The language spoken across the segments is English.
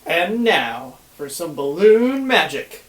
And now for some balloon magic.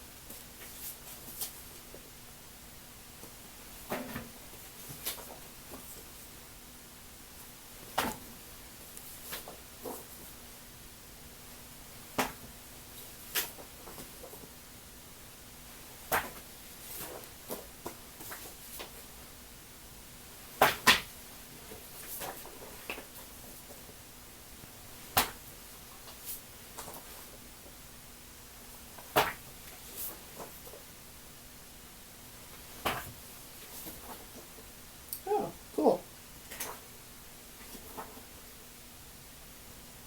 Oh, cool.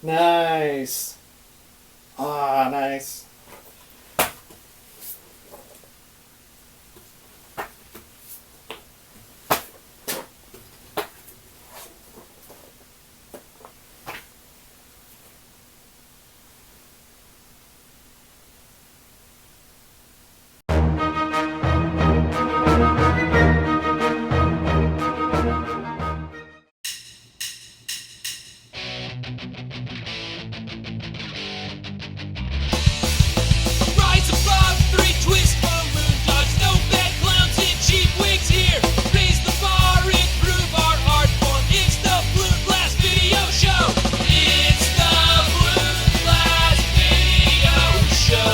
Nice. Ah, nice. Rise above, three twist balloon dogs, no bad clowns in cheap wigs here. Raise the bar, improve our art form. It's the Balloon Blast Video Show. It's the Balloon Blast Video Show.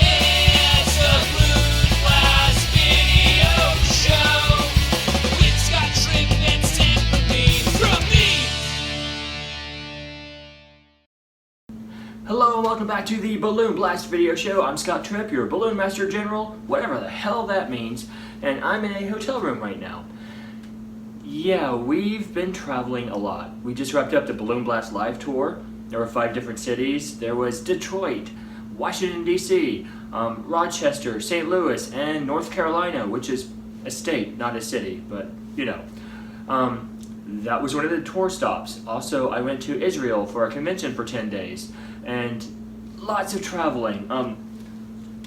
It's the Balloon Blast Video Show. With Scott Tripp and Sam Levine from me. Hello and welcome back to the Balloon Blast Video Show. I'm Scott Tripp, your Balloon Master General, whatever the hell that means, and I'm in a hotel room right now. Yeah, we've been traveling a lot. We just wrapped up the Balloon Blast live tour. There were 5 different cities. There was Detroit, Washington, D.C., Rochester, St. Louis, and North Carolina, which is a state, not a city, but you know. That was one of the tour stops. Also, I went to Israel for a convention for 10 days. And lots of traveling.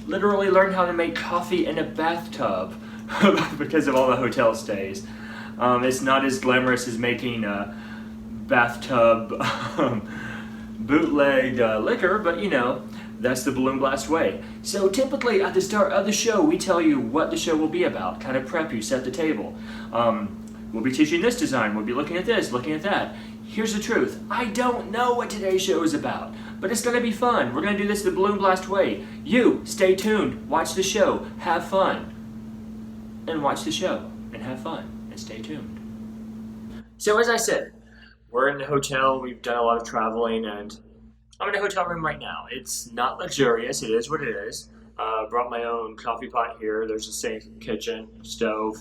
Literally learned how to make coffee in a bathtub because of all the hotel stays. It's not as glamorous as making a bathtub bootlegged liquor, but you know, that's the Balloon Blast way. So typically at the start of the show, we tell you what the show will be about, kind of prep you, set the table. We'll be teaching this design, we'll be looking at this, looking at that. Here's the truth, I don't know what today's show is about, but it's going to be fun. We're going to do this the Balloon Blast way. You, stay tuned, watch the show, have fun. And watch the show, and have fun, and stay tuned. So as I said, we're in the hotel, we've done a lot of traveling, and I'm in a hotel room right now. It's not luxurious, it is what it is. Brought my own coffee pot here, there's a sink, kitchen, stove,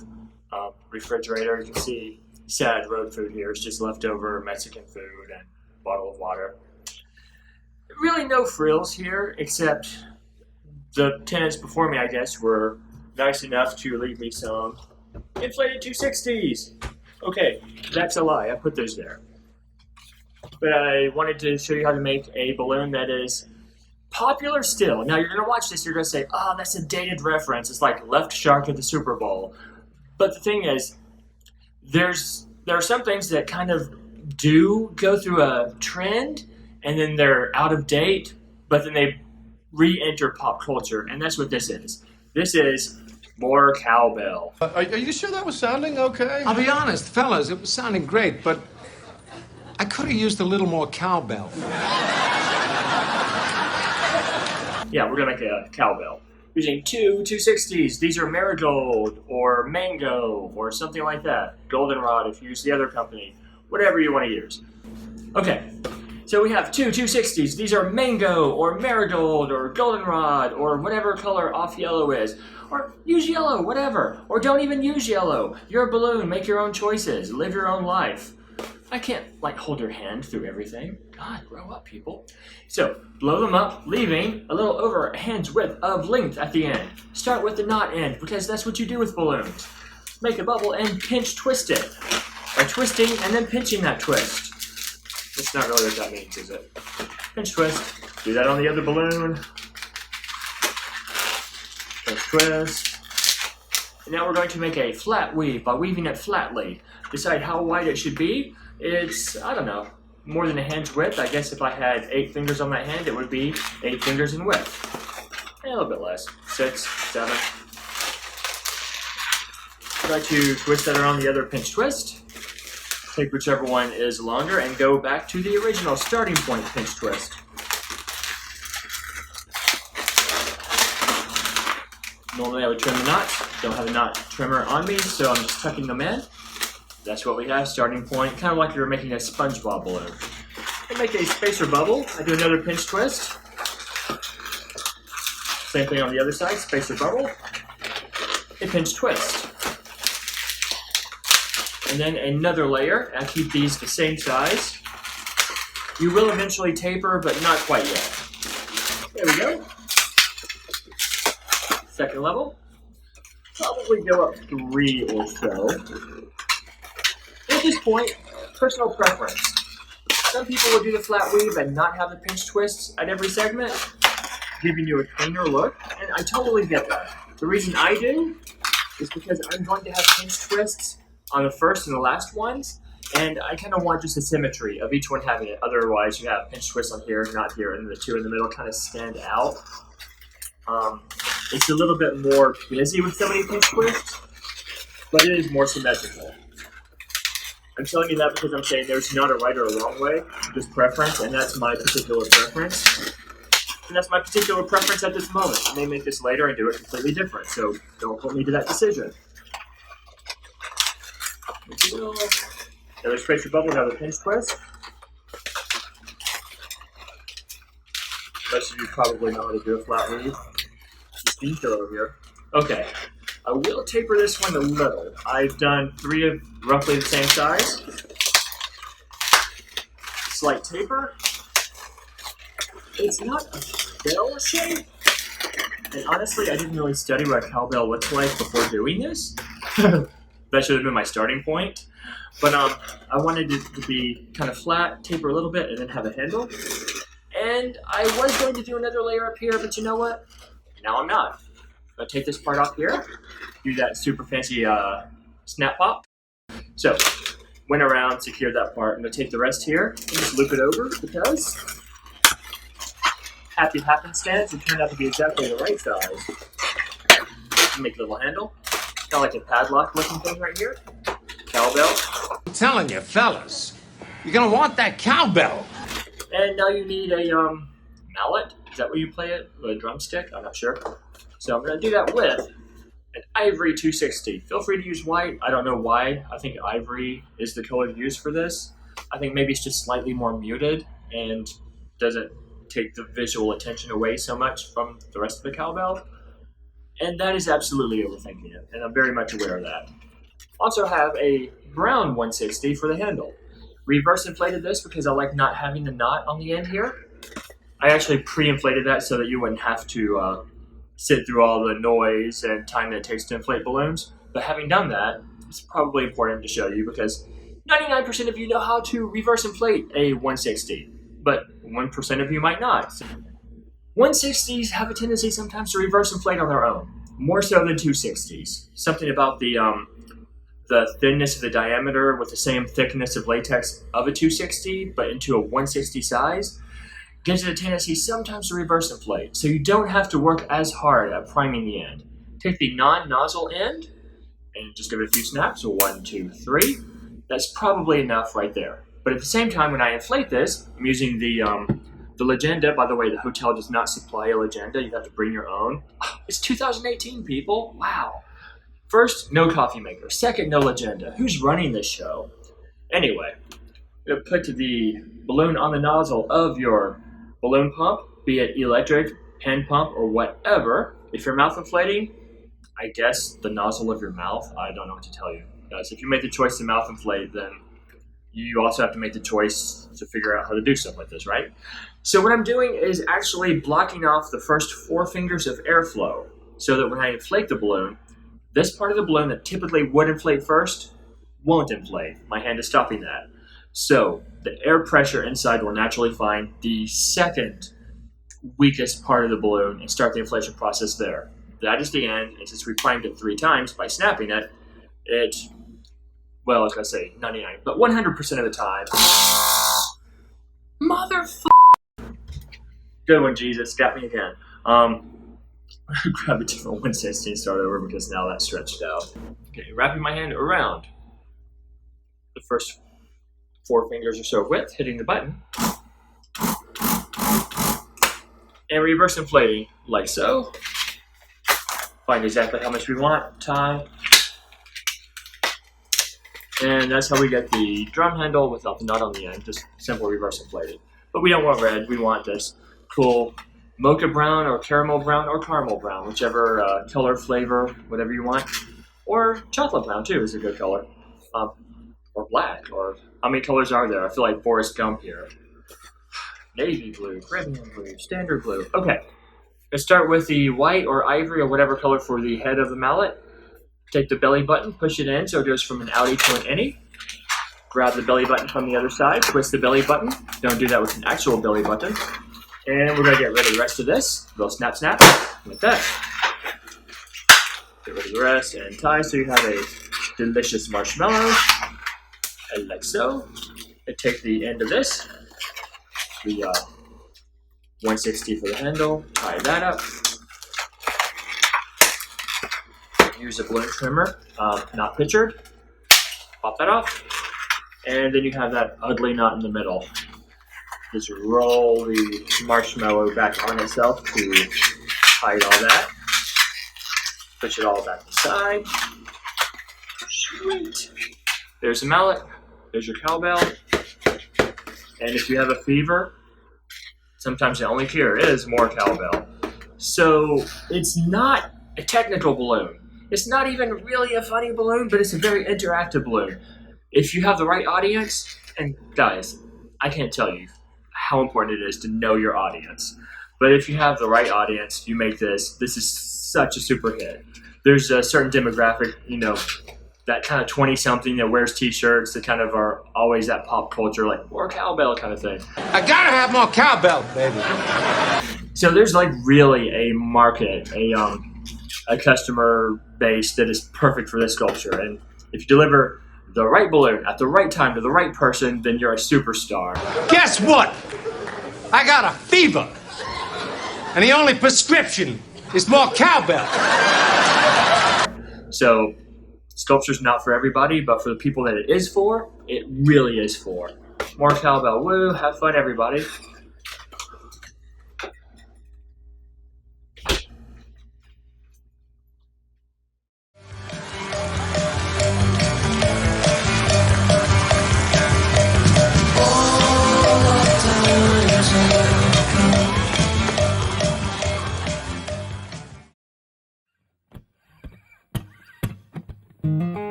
refrigerator. You can see sad road food here. It's just leftover Mexican food and bottle of water. Really no frills here, except the tenants before me, I guess, were nice enough to leave me some inflated 260s. Okay, that's a lie. I put those there. But I wanted to show you how to make a balloon that is popular still. Now you're going to watch this, you're going to say, oh, that's a dated reference. It's like Left Shark at the Super Bowl. But the thing is, there are some things that kind of do go through a trend, and then they're out of date, but then they re-enter pop culture, and that's what this is. This is more cowbell. Are you sure that was sounding okay? I'll be honest, fellas, it was sounding great, but I could have used a little more cowbell. Yeah, we're gonna make a cowbell. Using 260s. These are marigold or mango or something like that. Goldenrod if you use the other company. Whatever you want to use. Okay, so we have 260s. These are mango or marigold or goldenrod or whatever color off yellow is. Or use yellow, whatever. Or don't even use yellow. You're a balloon, make your own choices. Live your own life. I can't, hold your hand through everything. God, grow up, people. So, blow them up, leaving a little over a hand's width of length at the end. Start with the knot end, because that's what you do with balloons. Make a bubble and pinch twist it. By twisting and then pinching that twist. That's not really what that means, is it? Pinch twist. Do that on the other balloon. Pinch twist. And now we're going to make a flat weave by weaving it flatly. Decide how wide it should be. It's, I don't know, more than a hand's width. I guess if I had 8 fingers on that hand, it would be 8 fingers in width. A little bit less, 6, 7. Try to twist that around the other pinch twist. Take whichever one is longer and go back to the original starting point pinch twist. Normally I would trim the knots. Don't have a knot trimmer on me, so I'm just tucking them in. That's what we have, starting point, kind of like you're making a SpongeBob balloon. I make a spacer bubble. I do another pinch twist. Same thing on the other side, spacer bubble, a pinch twist. And then another layer. I keep these the same size. You will eventually taper, but not quite yet. There we go. Second level. Probably go up 3 or so. At this point, personal preference. Some people will do the flat weave and not have the pinch twists at every segment, giving you a cleaner look, and I totally get that. The reason I do is because I'm going to have pinch twists on the first and the last ones, and I kind of want just a symmetry of each one having it. Otherwise, you have pinch twists on here, not here, and the 2 in the middle kind of stand out. It's a little bit more busy with so many pinch twists, but it is more symmetrical. I'm telling you that because I'm saying there's not a right or a wrong way, just preference, and that's my particular preference. And that's my particular preference at this moment. I may make this later and do it completely different, so don't hold me to that decision. Another spacer bubble, another pinch twist. Most of you probably know how to do a flat weave. Just being over here. Okay, I will taper this one a little. I've done 3 of roughly the same size. Slight taper. It's not a bell shape. And honestly, I didn't really study what a cowbell looks like before doing this. That should have been my starting point. But I wanted it to be kind of flat, taper a little bit, and then have a handle. And I was going to do another layer up here, but you know what? Now I'm not. I'm going to take this part off here, do that super fancy snap pop. So, went around, secured that part. I'm going to take the rest here and just loop it over because happy happenstance, it turned out to be exactly the right size. Make a little handle. Kind of like a padlock looking thing right here. Cowbell. I'm telling you, fellas, you're gonna want that cowbell. And now you need a mallet. Is that what you play it? With a drumstick? I'm not sure. So I'm going to do that with an Ivory 260. Feel free to use white. I don't know why. I think ivory is the color to use for this. I think maybe it's just slightly more muted and doesn't take the visual attention away so much from the rest of the cowbell. And that is absolutely overthinking it, and I'm very much aware of that. Also have a brown 160 for the handle. Reverse inflated this because I like not having the knot on the end here. I actually pre-inflated that so that you wouldn't have to sit through all the noise and time that it takes to inflate balloons. But having done that, it's probably important to show you because 99% of you know how to reverse inflate a 160, but 1% of you might not. 160s have a tendency sometimes to reverse inflate on their own, more so than 260s. Something about the thinness of the diameter with the same thickness of latex of a 260, but into a 160 size, gives it a tendency sometimes to reverse inflate. So you don't have to work as hard at priming the end. Take the non-nozzle end and just give it a few snaps. So 1, 2, 3. That's probably enough right there. But at the same time, when I inflate this, I'm using the Legenda. By the way, the hotel does not supply a Legenda. You have to bring your own. It's 2018, people. Wow. First, no coffee maker. Second, no Legenda. Who's running this show? Anyway, I'm going to put the balloon on the nozzle of your balloon pump, be it electric, hand pump, or whatever. If you're mouth inflating, I guess the nozzle of your mouth. I don't know what to tell you. Guys, if you make the choice to mouth inflate, then you also have to make the choice to figure out how to do stuff like this, right? So what I'm doing is actually blocking off the first 4 fingers of airflow so that when I inflate the balloon, this part of the balloon that typically would inflate first won't inflate. My hand is stopping that. So the air pressure inside will naturally find the second weakest part of the balloon and start the inflation process there. That is the end, and since we primed it 3 times by snapping it, well, I was going to say 99, but 100% of the time, Good one, Jesus. Got me again. Grab a different 1/16, start over because now that's stretched out. Okay, wrapping my hand around the first 4 fingers or so of width, hitting the button. And reverse inflating, like so. Find exactly how much we want, tie. And that's how we get the drum handle without the nut on the end, just simple reverse inflating. But we don't want red, we want this cool mocha brown or caramel brown or caramel brown, whichever color, flavor, whatever you want. Or chocolate brown too is a good color. Or black, or how many colors are there? I feel like Forrest Gump here. Navy blue, Caribbean blue, standard blue. Okay, let's start with the white or ivory or whatever color for the head of the mallet. Take the belly button, push it in so it goes from an outie to an innie. Grab the belly button from the other side, twist the belly button. Don't do that with an actual belly button. And we're gonna get rid of the rest of this. A little snap, snap, like that. Get rid of the rest and tie so you have a delicious marshmallow. And like so. And take the end of this, the 1/60 for the handle, tie that up. Use a balloon trimmer, not pictured. Pop that off. And then you have that ugly knot in the middle. Just roll the marshmallow back on itself to hide all that. Push it all back inside. Sweet. There's a mallet. There's your cowbell. And if you have a fever, sometimes the only cure is more cowbell. So it's not a technical balloon. It's not even really a funny balloon, but it's a very interactive balloon. If you have the right audience, and guys, I can't tell you how important it is to know your audience. But if you have the right audience, you make this is such a super hit. There's a certain demographic, you know, that kind of 20-something that wears t-shirts that kind of are always that pop culture, like more cowbell kind of thing. I gotta have more cowbell, baby. So there's like really a market, a customer base that is perfect for this sculpture. And if you deliver the right balloon at the right time to the right person, then you're a superstar. Guess what? I got a fever. And the only prescription is more cowbell. So sculpture's not for everybody, but for the people that it is for, it really is for. More cowbell. Woo, have fun, everybody.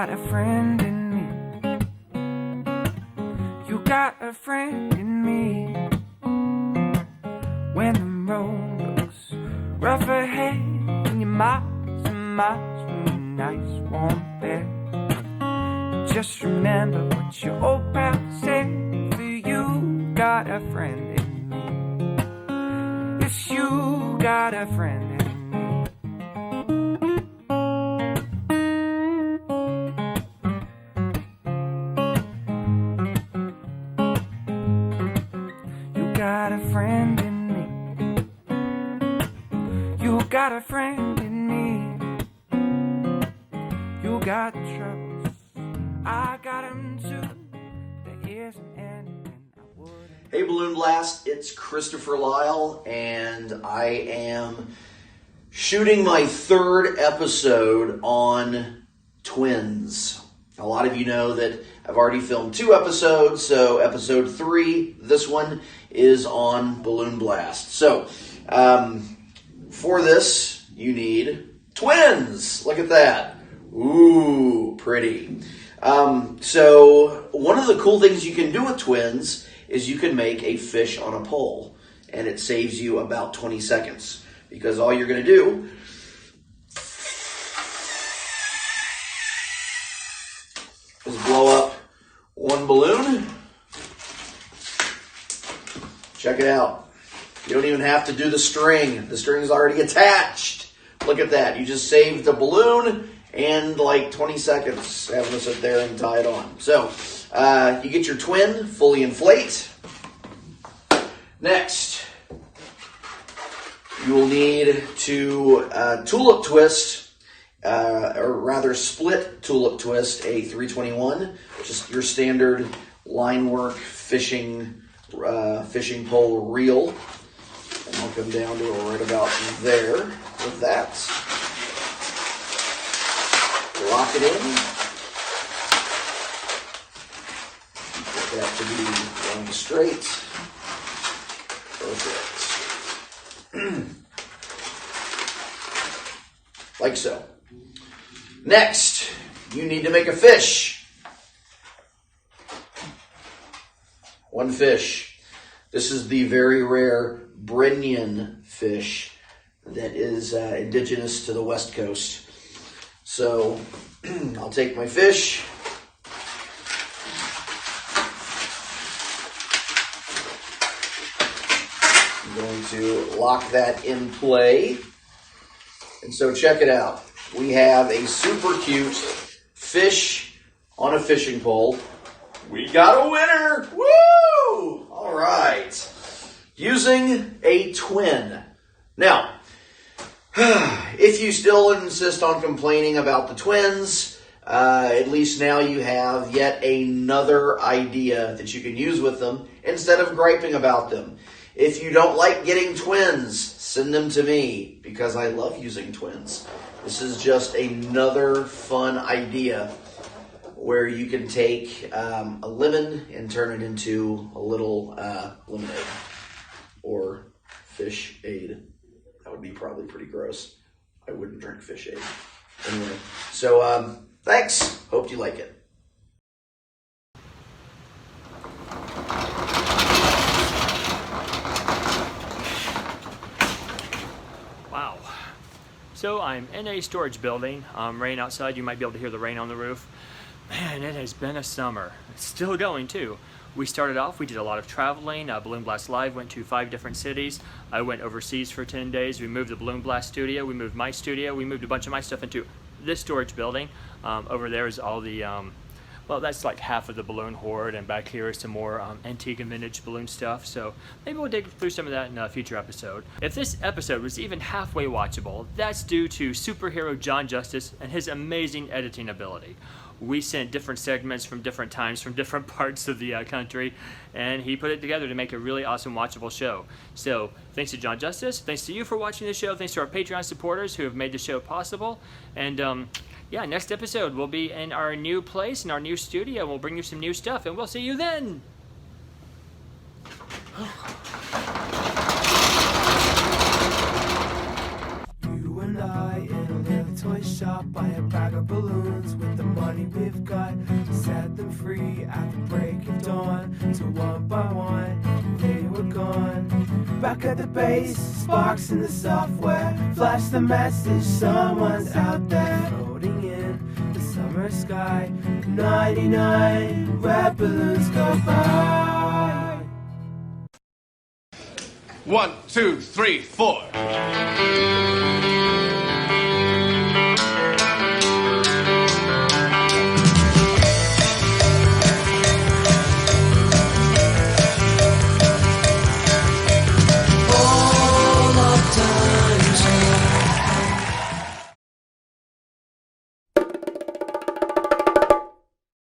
got a friend in me. You got a friend in me. When the road looks rough ahead and you're miles and miles from your nice warm bed, just remember what your old pal said. For you got a friend in me. Yes, you got a friend in me. Got a friend in me. You got a friend in me. You got troubles, I got them too. There isn't anything I wouldn't. Hey Balloon Blast, it's Christopher Lyle, and I am shooting my third episode on Twins. A lot of you know that I've already filmed 2 episodes, so episode 3, this one, is on Balloon Blast. So, for this, you need twins. Look at that. Ooh, pretty. So, one of the cool things you can do with twins is you can make a fish on a pole, and it saves you about 20 seconds, because all you're going to do is blow up one balloon. Check it out. You don't even have to do the string. The string is already attached. Look at that. You just saved the balloon and like 20 seconds having to sit there and tie it on. So, you get your twin, fully inflate. Next, you will need to tulip twist, or rather split tulip twist a 321, just your standard line work fishing pole reel. And I'll come down to it right about there with that. Lock it in. Get that to be going straight. Perfect. Like so. Next, you need to make a fish. One fish. This is the very rare Brennian fish that is indigenous to the West Coast. So, I'll take my fish. I'm going to lock that in play. And so check it out. We have a super cute fish on a fishing pole. We got a winner! Woo! All right. Using a twin. Now, if you still insist on complaining about the twins, at least now you have yet another idea that you can use with them instead of griping about them. If you don't like getting twins, send them to me because I love using twins. This is just another fun idea where you can take a lemon and turn it into a little lemonade or fish aid. That would be probably pretty gross. I wouldn't drink fish aid. Anyway, so thanks. Hope you like it. Wow. So I'm in a storage building. Rain outside. You might be able to hear the rain on the roof. Man, it has been a summer. It's still going too. We started off, we did a lot of traveling. Balloon Blast Live went to 5 different cities. I went overseas for 10 days. We moved the Balloon Blast studio. We moved my studio. We moved a bunch of my stuff into this storage building. Over there is all the, well, that's like half of the balloon hoard, and back here is some more antique and vintage balloon stuff. So maybe we'll dig through some of that in a future episode. If this episode was even halfway watchable, that's due to superhero John Justice and his amazing editing ability. We sent different segments from different times, from different parts of the country, and he put it together to make a really awesome watchable show. So thanks to John Justice, thanks to you for watching the show, thanks to our Patreon supporters who have made the show possible. And yeah, next episode we'll be in our new place, in our new studio. We'll bring you some new stuff, and we'll see you then. You and I in a little toy shop, buy a bag of balloons with the money we've got. Set them free at the break of dawn. So one by one, they were gone. Back at the base, sparks in the software. Flash the message, someone's out there. Floating in the summer sky, 99 red balloons go by. 1, 2, 3, 4.